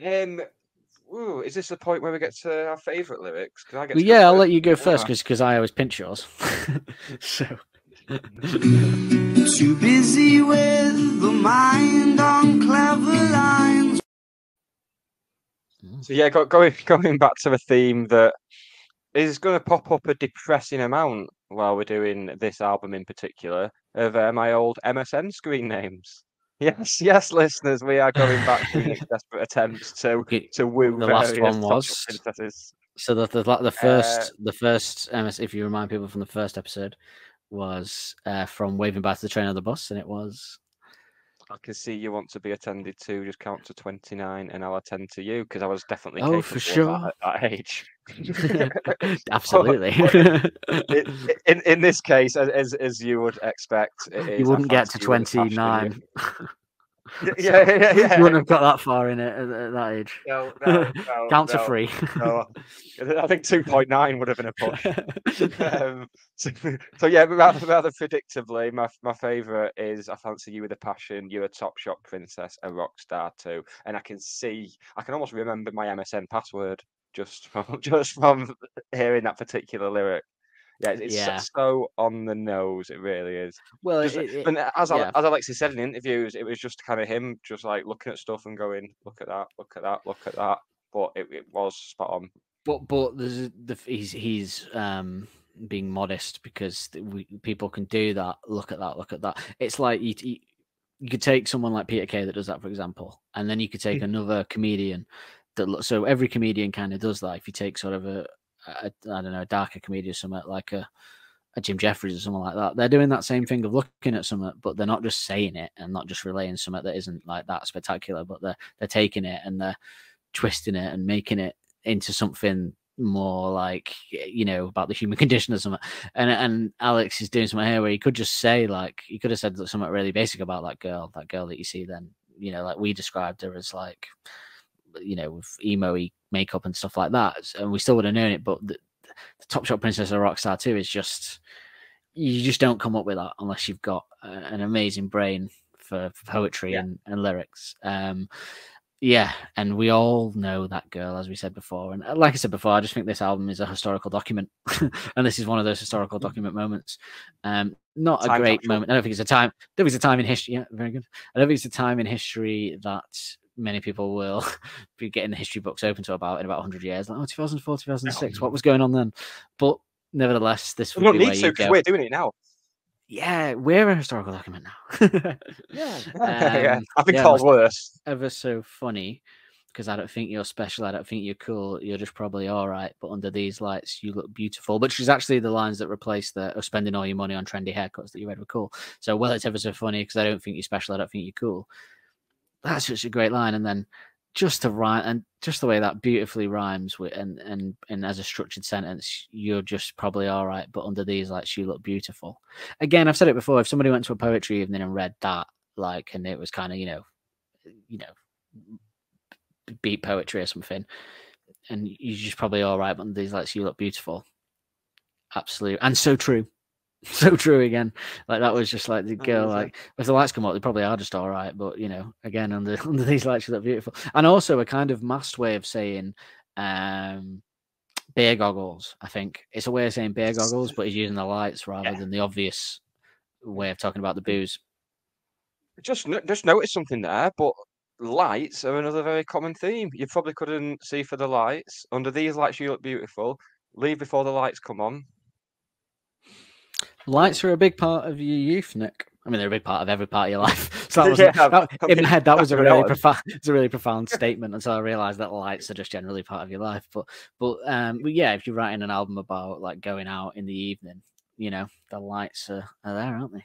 Um, ooh, is this the point where we get to our favourite lyrics? Because I get Well, to go yeah, I'll first. let you go don't first I? because I always pinch yours. So Too busy with the mind on clever lines. So yeah, going back to the theme that is going to pop up a depressing amount while we're doing this album in particular of my old MSN screen names. Yes, yes, listeners, we are going back to Nick's desperate attempts to woo the last various one top shop was princesses. so the Uh, first MS. If you remind people from the first episode, was from waving back to the train of the bus, and it was. I can see you want to be attended to. Just count to 29, and I'll attend to you because I was definitely Oh, for capable of sure. that at that age. Absolutely. But in this case, as you would expect, it You is I wouldn't get fancy to you with a passion. 29. Yeah, So yeah, you yeah. wouldn't have got that far in it at that age. No, no, no, Count to no, 3. no. I think 2.9 would have been a push. So, so yeah, rather predictably, my favourite is I fancy you with a passion. You're a top shop princess, a rock star too, and I can almost remember my MSN password just from hearing that particular lyric. Yeah, it's Yeah. so on the nose. It really is. Well, Just and yeah. as Alexis said in interviews, it was just kind of him just like looking at stuff and going, "Look at that, look at that, look at that." But it was spot on. But he's being modest because people can do that. Look at that. Look at that. It's like you could take someone like Peter Kay that does that, for example, and then you could take another comedian that. So every comedian kind of does that. If you take sort of a I don't know, a darker comedian, something like a Jim Jeffries or someone like that, they're doing that same thing of looking at something, but they're not just saying it and not just relaying something that isn't like that spectacular, but they're taking it and they're twisting it and making it into something more like about the human condition or something. And Alex is doing something here where he could just say he could have said something really basic about that girl that you see then, like we described her as like, with emo-y makeup and stuff like that, and we still would have known it. But the Top Shop Princess or Rockstar 2 is just, you just don't come up with that unless you've got an amazing brain for poetry and lyrics. Yeah, and we all know that girl, as we said before. And like I said before, I just think this album is a historical document, and this is one of those historical document moments. Not a great moment. I don't think it's a time. I don't think it's a time in history. Yeah, very good. I don't think it's a time in history that many people will be getting the history books open to about in about 100 years. Like, 2004, 2006. What was going on then? But nevertheless, this would be where you go. We're doing it now. Yeah, we're a historical document now. Yeah, I've been called worse. Ever so funny, because I don't think you're special. I don't think you're cool. You're just probably all right. But under these lights, you look beautiful. Which is actually the lines that replace the spending all your money on trendy haircuts that you read were cool. So, well, it's ever so funny because I don't think you're special. I don't think you're cool. That's such a great line. And then just to rhyme and just the way that beautifully rhymes with and as a structured sentence, you're just probably all right. But under these lights, you look beautiful. Again, I've said it before. If somebody went to a poetry evening and read that, and it was kind of, beat poetry or something, and you're just probably all right. But under these lights, you look beautiful. Absolutely. And so true. So true again. Like that was just like the girl, like if the lights come up, they probably are just all right. But again, under these lights, you look beautiful. And also a kind of masked way of saying beer goggles. I think it's a way of saying beer goggles, but he's using the lights rather than the obvious way of talking about the booze. Just noticed something there, but lights are another very common theme. You probably couldn't see for the lights. Under these lights, you look beautiful. Leave before the lights come on. Lights are a big part of your youth, Nick. I mean, they're a big part of every part of your life. So in my head, that was a really profound statement until I realized that lights are just generally part of your life. But yeah, if you're writing an album about like going out in the evening, the lights are there, aren't they?